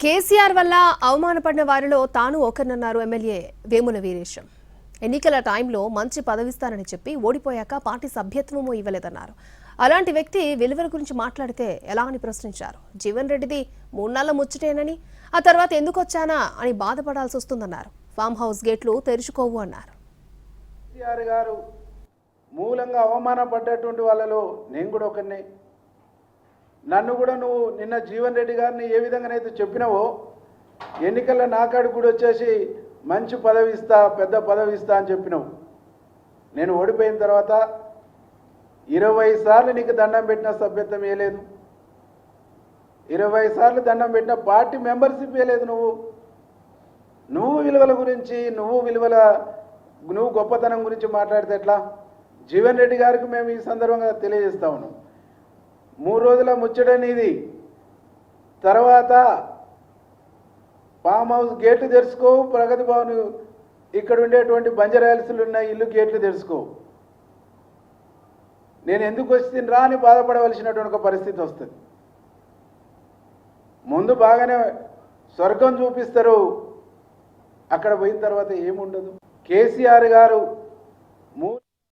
కేసీఆర్ వల్ల అవమానపడిన వారిలో తాను ఒకరినన్నారు ఎమ్మెల్యే వేముల వీరేశం. ఎన్నికల టైంలో మంచి పదవిస్తానని చెప్పి ఓడిపోయాక పార్టీ సభ్యత్వమూ ఇవ్వలేదన్నారు. అలాంటి వ్యక్తి విలువల గురించి మాట్లాడితే ఎలా అని ప్రశ్నించారు. జీవన్ రెడ్డిది 3 నెలల ముచ్చటేనని, ఆ తర్వాత ఎందుకు వచ్చానా అని బాధపడాల్సి వస్తుందన్నారు. ఫామ్ హౌస్ గేట్లు తెరుచుకోవు అన్నారు. కేసీఆర్ గారు మూలంగా అవమానపడ్డటువంటి వాళ్ళలో నేను కూడా ఒకరిని. నన్ను కూడా నువ్వు నిన్న జీవన్ రెడ్డి గారిని ఏ విధంగానైతే చెప్పినావో ఎన్నికల్లో నాకాడికి కూడా వచ్చేసి మంచి పదవి ఇస్తా, పెద్ద పదవి ఇస్తా అని చెప్పినావు. నేను ఓడిపోయిన తర్వాత 20 సార్లు నీకు దండం పెట్టిన సభ్యత్వం వేయలేదు, 20 సార్లు దండం పెట్టిన పార్టీ మెంబర్షిప్ వేయలేదు. నువ్వు విలువల గురించి, నువ్వు గొప్పతనం గురించి మాట్లాడితే ఎట్లా? జీవన్ రెడ్డి గారికి మేము ఈ సందర్భంగా తెలియజేస్తా ఉన్నాం, 3 రోజుల ముచ్చటనిది. తర్వాత ఫామ్ హౌస్ గేట్లు తెరుచుకో, ప్రగతి భవన్ ఇక్కడ ఉండేటువంటి బంజారాహిల్స్లో ఉన్న ఇల్లు గేట్లు తెరుచుకో. నేను ఎందుకు వచ్చింది రా అని బాధపడవలసినటువంటి ఒక పరిస్థితి వస్తుంది. ముందు బాగానే స్వర్గం చూపిస్తారు, అక్కడ పోయిన తర్వాత ఏముండదు. కేసీఆర్ గారు